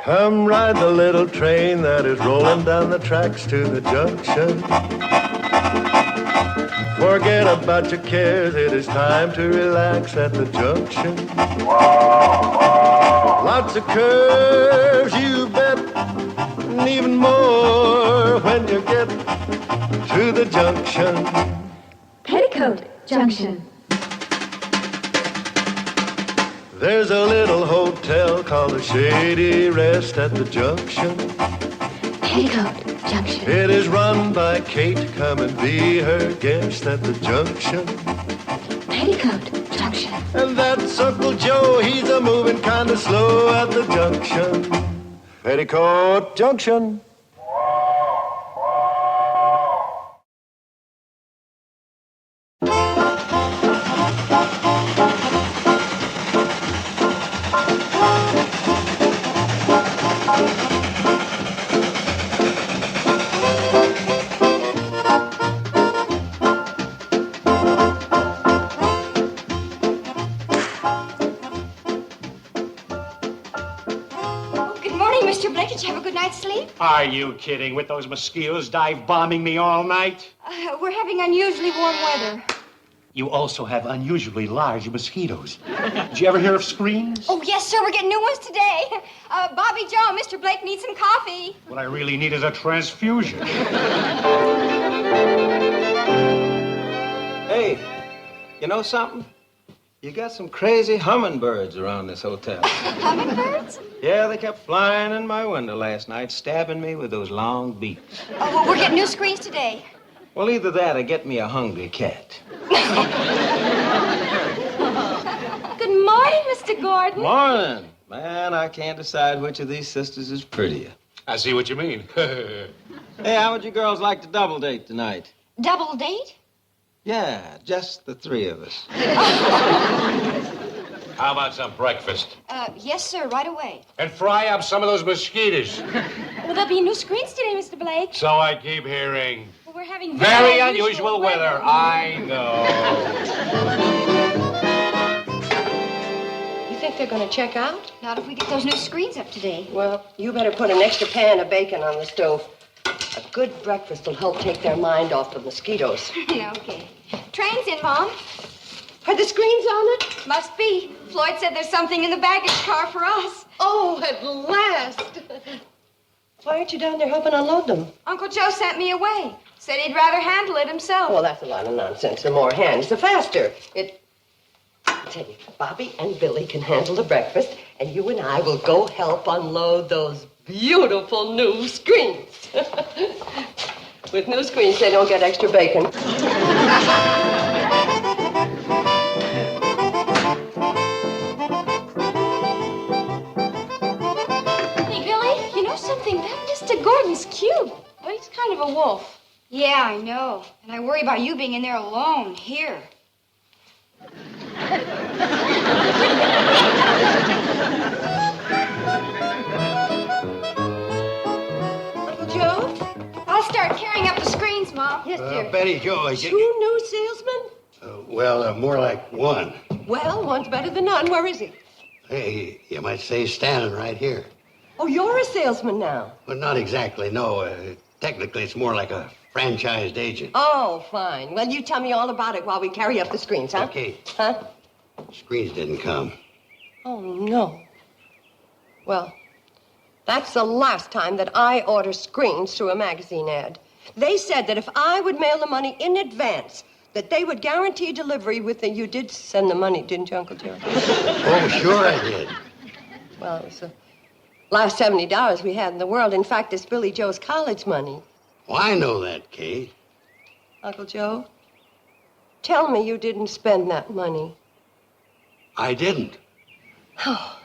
Come ride the little train that is rolling down the tracks to the junction. Forget about your cares, it is time to relax at the junction. Lots of curves, you bet, and even more when you get to the junction. Petticoat Junction. There's a little hotel called the Shady Rest at the junction. Petticoat Junction. It is run by Kate. Come and be her guest at the junction. Petticoat Junction. And that's Uncle Joe. He's a moving kind of slow at the junction. Petticoat Junction. Are you kidding? With those mosquitoes dive-bombing me all night? We're having unusually warm weather. You also have unusually large mosquitoes. Did you ever hear of screens? Oh, yes, sir. We're getting new ones today. Bobbie, Joe, Mr. Blake need some coffee. What I really need is a transfusion. Hey, you know something? You got some crazy hummingbirds around this hotel. Hummingbirds? Yeah, they kept flying in my window last night, stabbing me with those long beaks. Oh, well, we're getting new screens today. Well, either that or get me a hungry cat. Good morning, Mr. Gordon. Morning. Man, I can't decide which of these sisters is prettier. I see what you mean. Hey, how would you girls like to double date tonight? Double date? Yeah, just the three of us. How about some breakfast? Yes, sir, right away. And fry up some of those mosquitoes. Well, there'll be new screens today, Mr. Blake. So I keep hearing. Well, we're having Very unusual weather. I know. You think they're going to check out? Not if we get those new screens up today. Well, you better put an extra pan of bacon on the stove. A good breakfast will help take their mind off the mosquitoes. Okay. Train's in, Mom. Are the screens on it? Must be. Floyd said there's something in the baggage car for us. Oh, at last. Why aren't you down there helping unload them? Uncle Joe sent me away. Said he'd rather handle it himself. Well, that's a lot of nonsense. The more hands, the faster. I tell you, Bobbie and Billie can handle the breakfast, and you and I will go help unload those beautiful new screens. With new screens, they don't get extra bacon. Hey, Billie, you know something? That Mr. Gordon's cute. But he's kind of a wolf. Yeah, I know. And I worry about you being in there alone, here. Uncle Joe? I'll start carrying up the screens, Mom. Yes, dear. Betty Joe, Two new salesmen? more like one. Well, one's better than none. Where is he? Hey, you might say he's standing right here. Oh, you're a salesman now. Well, not exactly, no. Technically, it's more like a franchised agent. Oh, fine. Well, you tell me all about it while we carry up the screens, huh? Okay. Huh? Screens didn't come. Oh, no. Well, that's the last time that I order screens through a magazine ad. They said that if I would mail the money in advance, that they would guarantee delivery within... You did send the money, didn't you, Uncle Joe? Oh, sure I did. Well, it was the last $70 we had in the world. In fact, it's Billie Joe's college money. Well, I know that, Kaye. Uncle Joe, tell me you didn't spend that money. I didn't. Oh.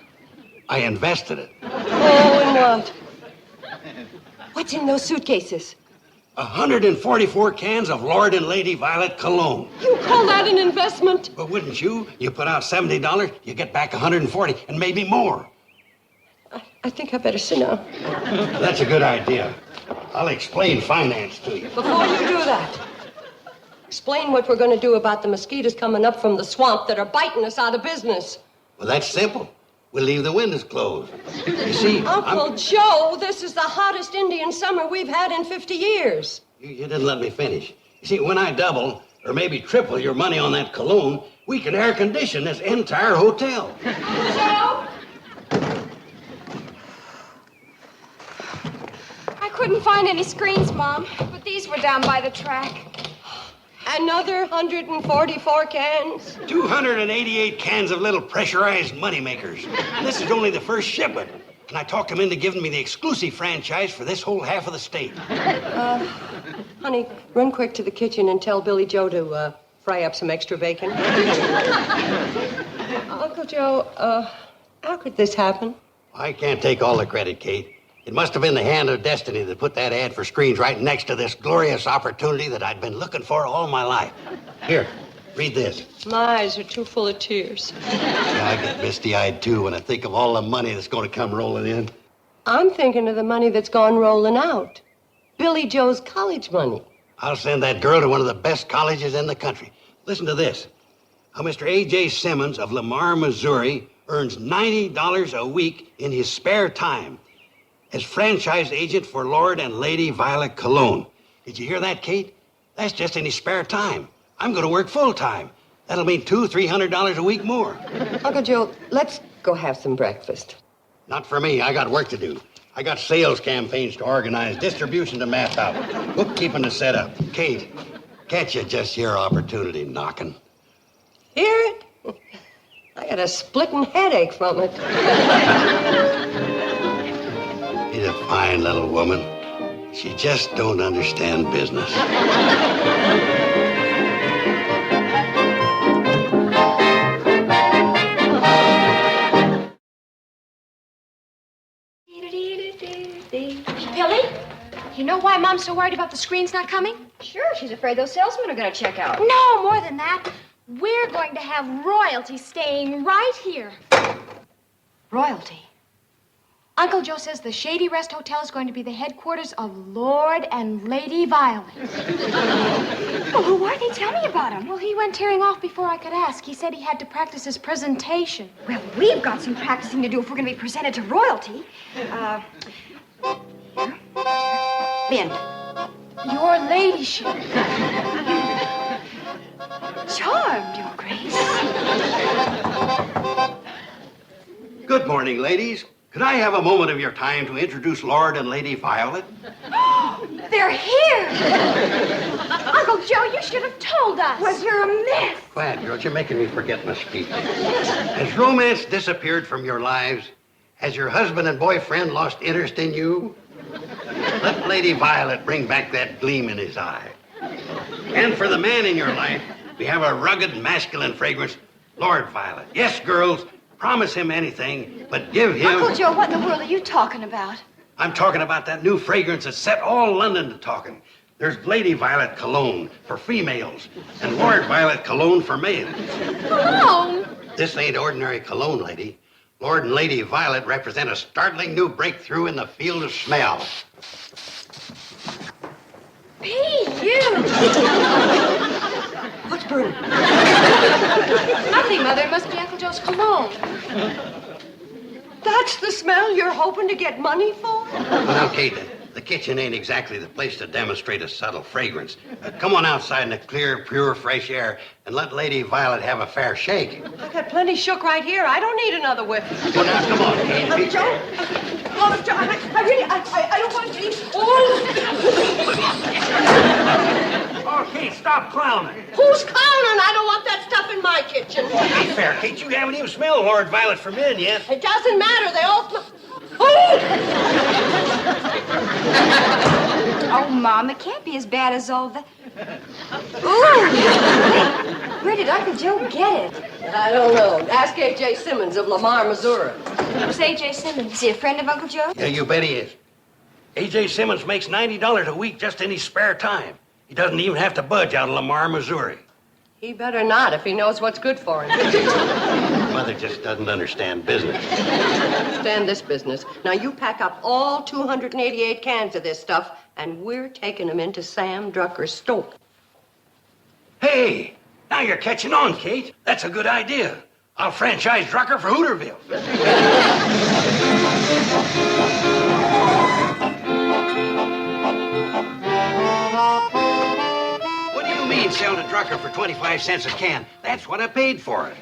I invested it. Oh, and what? What's in those suitcases? 144 cans of Lord and Lady Violet cologne. You call that an investment? But wouldn't you? You put out $70, you get back 140, and maybe more. I think I better sit down. That's a good idea. I'll explain finance to you. Before you do that, explain what we're going to do about the mosquitoes coming up from the swamp that are biting us out of business. Well, that's simple. we'll leave the windows closed. You see, Uncle Joe, this is the hottest Indian summer we've had in 50 years. You didn't let me finish. You see, when I double or maybe triple your money on that cologne, we can air condition this entire hotel. Joe? I couldn't find any screens, Mom, but these were down by the track. Another 144 cans. 288 cans of little pressurized moneymakers. This is only the first shipment. And I talked him into giving me the exclusive franchise for this whole half of the state. Honey, run quick to the kitchen and tell Billy Joe to fry up some extra bacon. Uncle Joe, how could this happen? I can't take all the credit, Kate. It must have been the hand of destiny that put that ad for screens right next to this glorious opportunity that I'd been looking for all my life. Here, read this. My eyes are too full of tears. Yeah, I get misty-eyed, too, when I think of all the money that's going to come rolling in. I'm thinking of the money that's gone rolling out. Billy Joe's college money. I'll send that girl to one of the best colleges in the country. Listen to this. How Mr. A.J. Simmons of Lamar, Missouri, earns $90 a week in his spare time as franchise agent for Lord and Lady Violet Cologne. Did you hear that, Kate? That's just in his spare time. I'm going to work full-time. That'll mean $200-300 a week more. Uncle Joe, let's go have some breakfast. Not for me. I got work to do. I got sales campaigns to organize, distribution to map out, bookkeeping to set up. Kate, can't you just hear opportunity knocking? Hear it? I got a splitting headache from it. She's a fine little woman. She just don't understand business. Billy, you know why Mom's so worried about the screens not coming? Sure, she's afraid those salesmen are going to check out. No, more than that. We're going to have royalty staying right here. Royalty. Uncle Joe says the Shady Rest Hotel is going to be the headquarters of Lord and Lady Violet. Well, who are they? Tell me about them. Well, he went tearing off before I could ask. He said he had to practice his presentation. Well, we've got some practicing to do if we're going to be presented to royalty. Lynn. Your ladyship. Charmed, Your Grace. Good morning, ladies. Could I have a moment of your time to introduce Lord and Lady Violet? They're here! Uncle Joe, you should have told us. Was there a mess? Quiet, girls. You're making me forget my speech. Has romance disappeared from your lives? Has your husband and boyfriend lost interest in you? Let Lady Violet bring back that gleam in his eye. And for the man in your life, we have a rugged, masculine fragrance, Lord Violet. Yes, girls, promise him anything, but give him... Uncle Joe, what in the world are you talking about? I'm talking about that new fragrance that set all London to talking. There's Lady Violet Cologne for females and Lord Violet Cologne for males. Cologne? This ain't ordinary cologne, lady. Lord and Lady Violet represent a startling new breakthrough in the field of smell. P.U. What's burning? Nothing, Mother. It must be Uncle Joe's cologne. That's the smell you're hoping to get money for? Well, now, Kate, the kitchen ain't exactly the place to demonstrate a subtle fragrance. Come on outside in the clear, pure, fresh air and let Lady Violet have a fair shake. I got plenty shook right here. I don't need another whiff. Well, now, come on, Kate. Joe, I don't want to eat. Oh, Kate, stop clowning. Who's clowning? I don't want that stuff in my kitchen. Ain't fair, Kate. You haven't even smelled Lord Violet for men yet. It doesn't matter. They all smell. Oh, Mom, it can't be as bad as all that. Ooh! Where did Uncle Joe get it? I don't know. Ask A.J. Simmons of Lamar, Missouri. Who's A.J. Simmons? Is he a friend of Uncle Joe? Yeah, you bet he is. A.J. Simmons makes $90 a week just in his spare time. He doesn't even have to budge out of Lamar, Missouri. He better not if he knows what's good for him. Mother just doesn't understand business. Understand this business. Now, you pack up all 288 cans of this stuff, and we're taking them into Sam Drucker's store. Hey, now you're catching on, Kate. That's a good idea. I'll franchise Drucker for Hooterville. What do you mean, sell to Drucker for 25 cents a can? That's what I paid for it.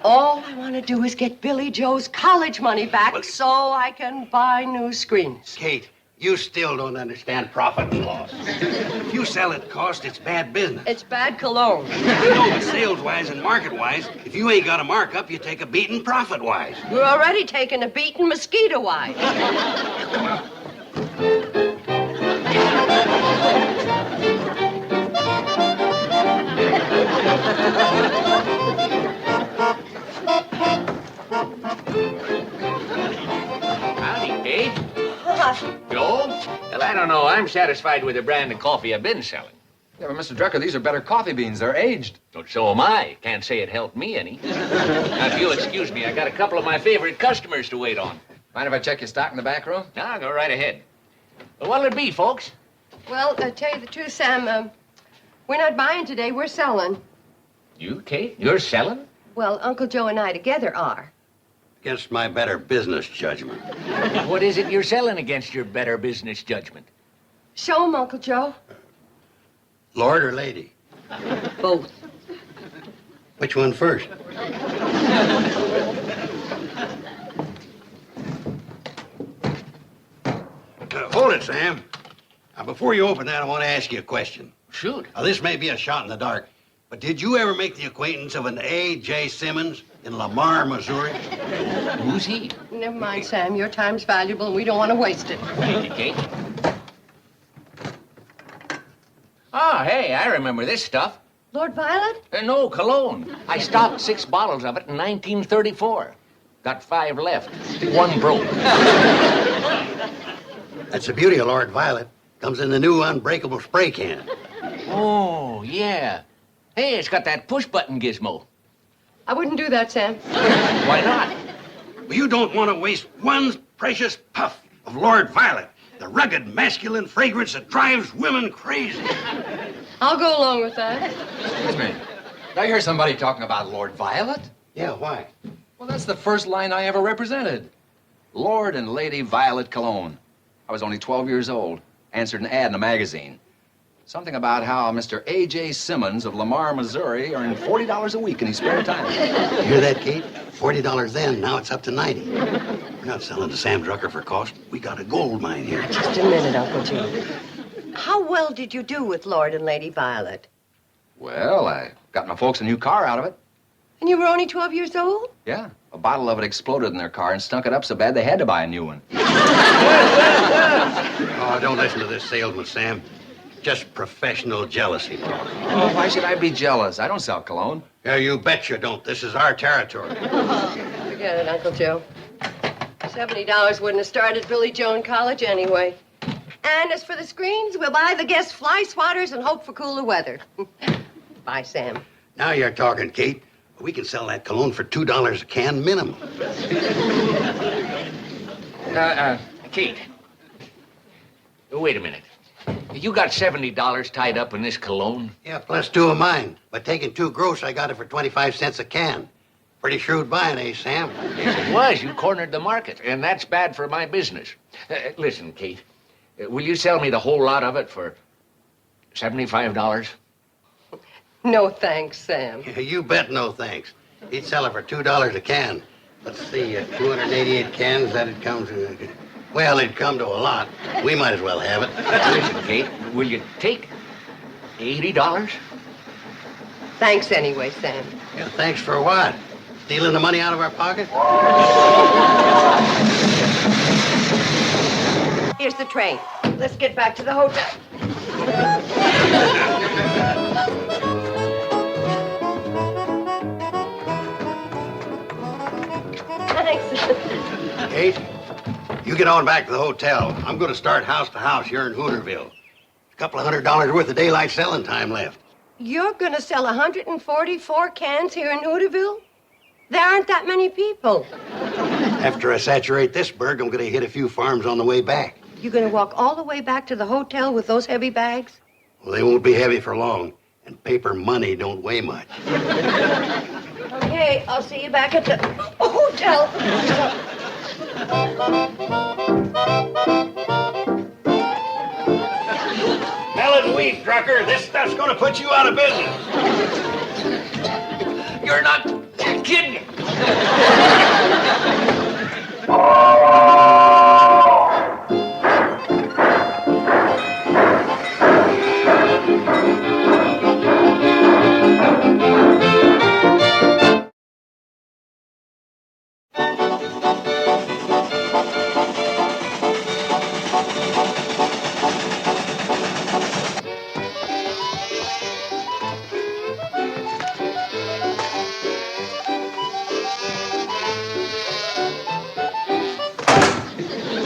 All I want to do is get Billy Joe's college money back so I can buy new screens. Kate, you still don't understand profit and loss. If you sell at cost, it's bad business. It's bad cologne. No, but sales-wise and market-wise, if you ain't got a markup, you take a beating profit-wise. You're already taking a beating mosquito-wise. Howdy, Kate. Joe? Well, I don't know. I'm satisfied with the brand of coffee I've been selling. Yeah, but Mr. Drucker, these are better coffee beans. They're aged. Well, so am I. Can't say it helped me any. Now, if you'll excuse me, I got a couple of my favorite customers to wait on. Mind if I check your stock in the back room? Now, go right ahead. Well, what'll it be, folks? Well, tell you the truth, Sam, we're not buying today. We're selling. You, Kate? You're selling? Well, Uncle Joe and I together are. Against my better business judgment. What is it you're selling against your better business judgment? Show 'em, Uncle Joe. Lord or lady? Both. Which one first? Hold it, Sam. Now, before you open that, I want to ask you a question. Shoot. Now, this may be a shot in the dark, but did you ever make the acquaintance of an A.J. Simmons in Lamar, Missouri? Who's he? Never mind, Sam. Your time's valuable, and we don't want to waste it. Thank you, Kate. Oh, hey, I remember this stuff. Lord Violet? No, cologne. I stocked 6 bottles of it in 1934. Got 5 left. 1 broke. That's the beauty of Lord Violet. Comes in the new unbreakable spray can. Oh, yeah. Hey, it's got that push-button gizmo. I wouldn't do that, Sam. Why not? Well, you don't want to waste one precious puff of Lord Violet, the rugged masculine fragrance that drives women crazy. I'll go along with that. Excuse me. Did I hear somebody talking about Lord Violet? Yeah, why? Well, that's the first line I ever represented. Lord and Lady Violet Cologne. I was only 12 years old. Answered an ad in a magazine. Something about how Mr. A.J. Simmons of Lamar, Missouri earned $40 a week in his spare time. You hear that, Kate? $40 then, now it's up to $90. We're not selling to Sam Drucker for cost. We got a gold mine here. Just a minute, Uncle Joe. How well did you do with Lord and Lady Violet? Well, I got my folks a new car out of it. And you were only 12 years old? Yeah, a bottle of it exploded in their car and stunk it up so bad they had to buy a new one. Oh, don't listen to this salesman, Sam. Just professional jealousy talk. Oh, why should I be jealous? I don't sell cologne. Yeah, you bet you don't. This is our territory. Forget it, Uncle Joe. $70 wouldn't have started Billie Joe in college anyway. And as for the screens, we'll buy the guest fly swatters and hope for cooler weather. Bye, Sam. Now you're talking, Kate. We can sell that cologne for $2 a can minimum. Kate. Wait a minute. You got $70 tied up in this cologne? Yeah, plus 2 of mine. But taking 2 gross, I got it for 25 cents a can. Pretty shrewd buying, eh, Sam? Yes, it was. You cornered the market, and that's bad for my business. Listen, Kate, will you sell me the whole lot of it for $75? No thanks, Sam. Yeah, you bet no thanks. He'd sell it for $2 a can. Let's see, 288 cans, that'd come to... Well, it'd come to a lot. We might as well have it. Listen, Kate, will you take $80? Thanks anyway, Sam. Yeah, thanks for what? Stealing the money out of our pocket? Here's the train. Let's get back to the hotel. Thanks. Kate, you get on back to the hotel. I'm going to start house to house here in Hooterville. A couple of $100 worth of daylight selling time left. You're going to sell 144 cans here in Hooterville? There aren't that many people. After I saturate this burg, I'm going to hit a few farms on the way back. You're going to walk all the way back to the hotel with those heavy bags? Well, they won't be heavy for long. And paper money don't weigh much. Okay, I'll see you back at the hotel. Hell is weak, Drucker. This stuff's gonna put you out of business. You're not kidding.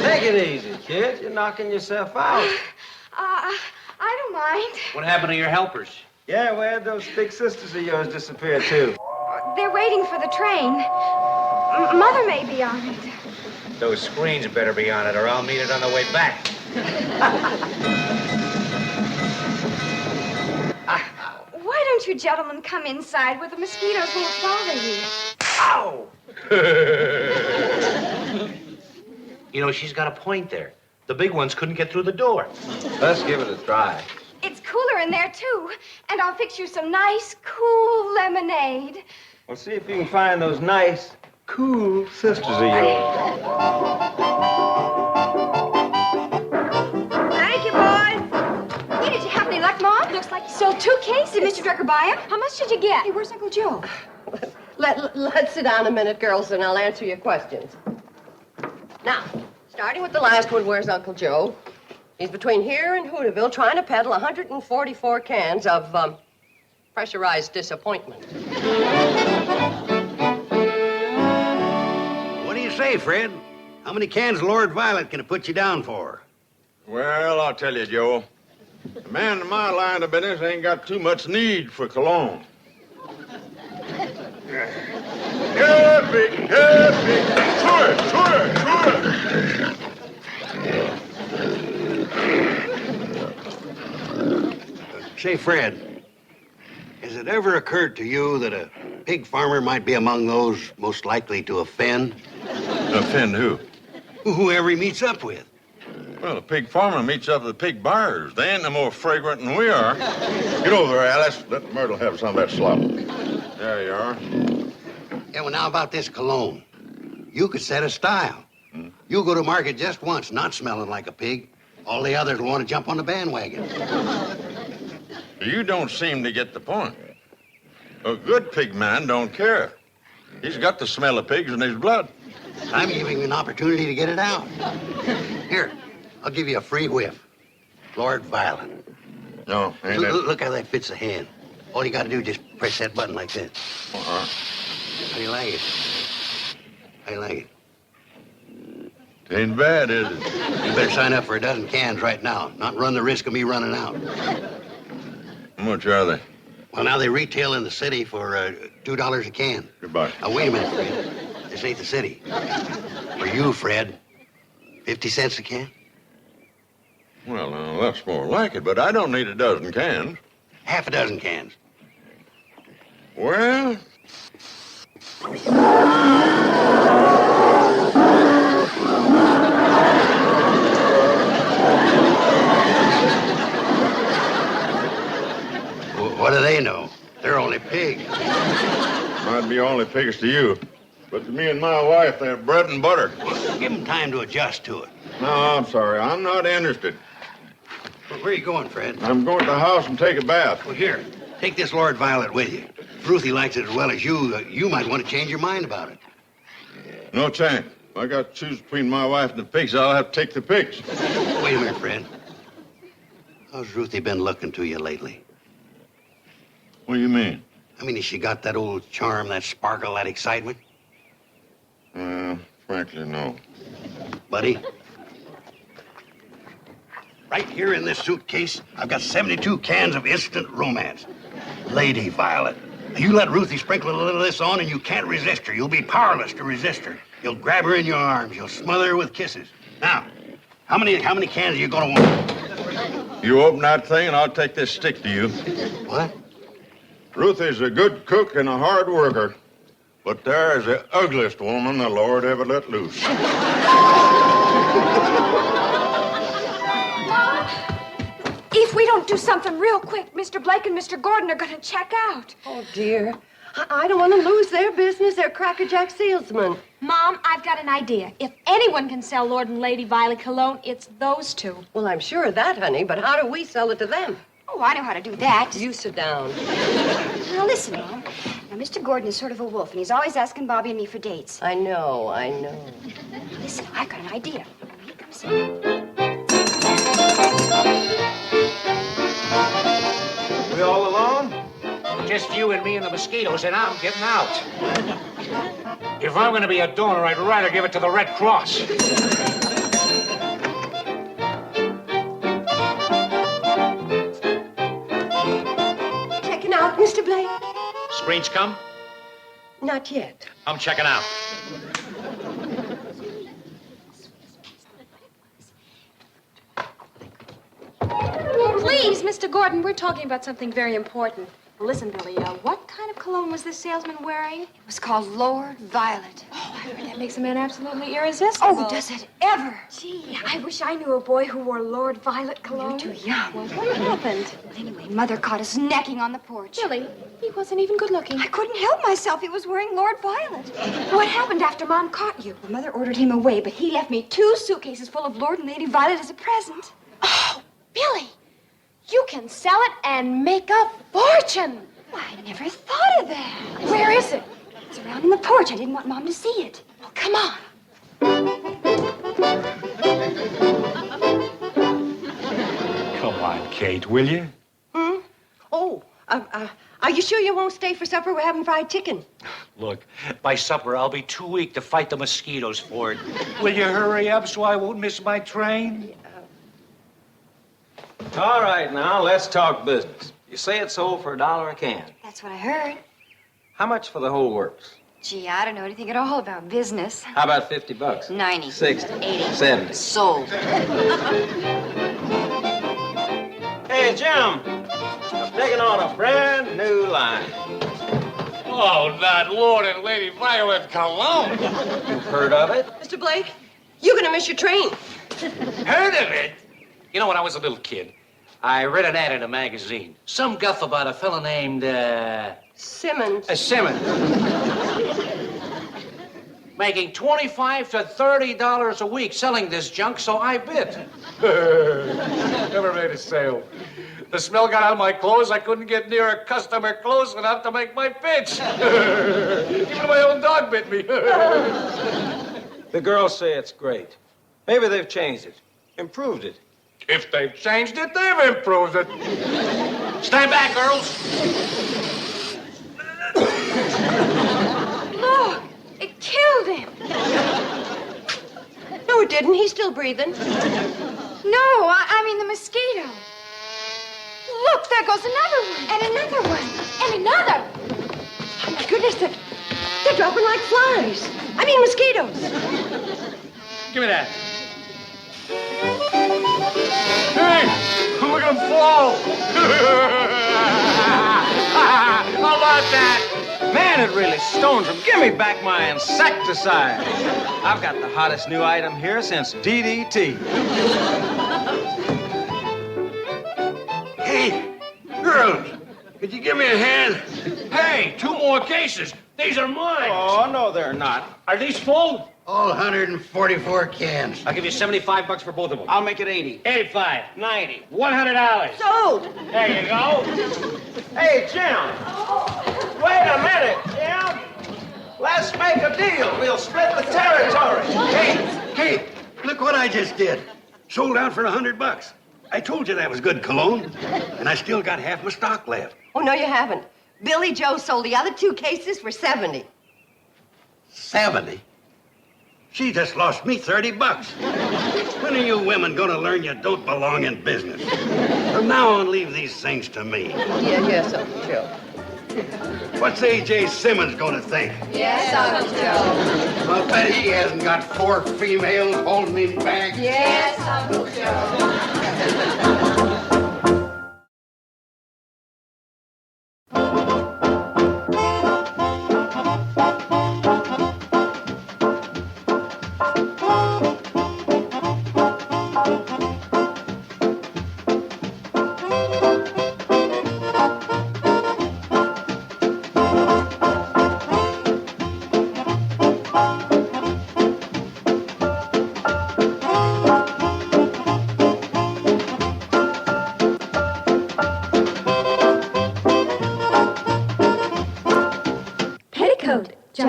Take it easy, kid. You're knocking yourself out. I don't mind. What happened to your helpers? Yeah, where'd those big sisters of yours disappear, too? They're waiting for the train. Mother may be on it. Those screens better be on it, or I'll meet it on the way back. Why don't you gentlemen come inside where the mosquitoes won't bother you? Ow! You know, she's got a point there. The big ones couldn't get through the door. Let's give it a try. It's cooler in there, too. And I'll fix you some nice, cool lemonade. Well, see if you can find those nice, cool sisters of yours. Thank you, boys. Hey, did you have any luck, Mom? Looks like you sold 2 cases. Did Mr. Drucker buy them? How much did you get? Hey, where's Uncle Joe? Let's sit down a minute, girls, and I'll answer your questions. Now, starting with the last one, where's Uncle Joe? He's between here and Hooterville trying to peddle 144 cans of pressurized disappointment. What do you say, Fred? How many cans Lord Violet can it put you down for? Well, I'll tell you, Joe. A man in my line of business ain't got too much need for cologne. Happy, happy, sure. Say, Fred, has it ever occurred to you that a pig farmer might be among those most likely to offend? Offend who? Whoever he meets up with. Well, a pig farmer meets up with the pig buyers. They ain't no more fragrant than we are. Get over there, Alice. Let Myrtle have some of that slop. There you are. Yeah, well, now about this cologne. You could set a style. You go to market just once, not smelling like a pig. All the others will want to jump on the bandwagon. You don't seem to get the point. A good pig man don't care. He's got the smell of pigs in his blood. I'm giving you an opportunity to get it out. Here, I'll give you a free whiff. Lord Violet. No, ain't it? Look how that fits the hand. All you got to do is just press that button like that. Uh-huh. How do you like it? How do you like it? Ain't bad, is it? You better sign up for a dozen cans right now, not run the risk of me running out. How much are they? Well, now they retail in the city for $2 a can. Goodbye. Now, wait a minute, Fred. This ain't the city. For you, Fred, 50 cents a can? Well, now, that's more like it, but I don't need a dozen cans. Half a dozen cans. Well... What do they know? They're only pigs. Might be only pigs to you, but to me and my wife, they're bread and butter. Give them time to adjust to it. No, I'm sorry. I'm not interested. Where are you going, Fred? I'm going to the house and take a bath. Well, here, take this Lord Violet with you. If Ruthie likes it as well as you, you might want to change your mind about it. No chance. If I got to choose between my wife and the pigs, I'll have to take the pigs. Wait a minute, Fred. How's Ruthie been looking to you lately? What do you mean? I mean, has she got that old charm, that sparkle, that excitement? Frankly, no. Buddy? Right here in this suitcase, I've got 72 cans of instant romance. Lady Violet. You let Ruthie sprinkle a little of this on and you can't resist her. You'll be powerless to resist her. You'll grab her in your arms. You'll smother her with kisses. Now, how many cans are you gonna want? You open that thing and I'll take this stick to you. What? Ruthie's a good cook and a hard worker, but there is the ugliest woman the Lord ever let loose. If we don't do something real quick, Mr. Blake and Mr. Gordon are going to check out. Oh, dear. I don't want to lose their business. They're crackerjack salesmen. Mom, I've got an idea. If anyone can sell Lord and Lady Violet cologne, it's those two. Well, I'm sure of that, honey, but how do we sell it to them? Oh, I know how to do that. You sit down. Now, listen, Mom. Now, Mr. Gordon is sort of a wolf, and he's always asking Bobbie and me for dates. I know. Now, listen, I've got an idea. Here comes in. We all alone? Just you and me and the mosquitoes, and I'm getting out. If I'm going to be a donor, I'd rather give it to the Red Cross. Checking out, Mr. Blake? Screens come? Not yet. I'm checking out. Please, Mr. Gordon, we're talking about something very important. Listen, Billie, what kind of cologne was this salesman wearing? It was called Lord Violet. Oh, I heard that makes a man absolutely irresistible. Oh, does it ever? Gee, I wish I knew a boy who wore Lord Violet cologne. You're too young. Well, what happened? Well, anyway, Mother caught us necking on the porch. Billie, he wasn't even good looking. I couldn't help myself. He was wearing Lord Violet. What happened after Mom caught you? Well, Mother ordered him away, but he left me 2 suitcases full of Lord and Lady Violet as a present. Oh, Billie, you can sell it and make a fortune. Why, I never thought of that. Where is it? It's around in the porch. I didn't want Mom to see it. Well, come on. Come on, Kate, will you? Oh, are you sure you won't stay for supper? We're having fried chicken. Look, by supper, I'll be too weak to fight the mosquitoes for it. Will you hurry up so I won't miss my train? All right, now, let's talk business. You say it sold for $1 a can. That's what I heard. How much for the whole works? Gee, I don't know anything at all about business. How about $50? 90. 60. 80. 70. Sold. Hey, Jim. I'm taking on a brand new line. Oh, not Lord and Lady Violet cologne. You've heard of it? Mr. Blake, you're going to miss your train. Heard of it? You know, when I was a little kid, I read an ad in a magazine. Some guff about a fella named, Simmons. Simmons. Making $25 to $30 a week selling this junk, so I bid. Never made a sale. The smell got on my clothes. I couldn't get near a customer close enough to make my pitch. Even my own dog bit me. The girls say it's great. Maybe they've changed it, improved it. If they've changed it, they've improved it. Stand back, girls. Look, it killed him. No, it didn't. He's still breathing. No, I mean the mosquito. Look, there goes another one. And another one. And another. Oh, my goodness, they're dropping like flies. I mean mosquitoes. Give me that. Hey, look at him fall. How about that? Man, it really stones them. Give me back my insecticide. I've got the hottest new item here since DDT. Hey, girls, could you give me a hand? Hey, 2 more cases. These are mine. Oh, no, they're not. Are these full? All 144 cans. I'll give you $75 for both of them. I'll make it 80. 85. 90. $100. Sold. There you go. Hey, Jim. Wait a minute, Jim. Let's make a deal. We'll split the territory. Hey, look what I just did. Sold out for $100. I told you that was good cologne, and I still got half my stock left. Oh, no, you haven't. Billy Joe sold the other 2 cases for 70. 70? She just lost me $30. When are you women going to learn you don't belong in business? From now on, leave these things to me. Yes, Uncle Joe. What's A.J. Simmons going to think? Yes, Uncle Joe. I'll bet he hasn't got 4 females holding him back. Yes, Uncle Joe.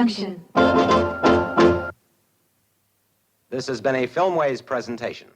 Junction. This has been a Filmways presentation.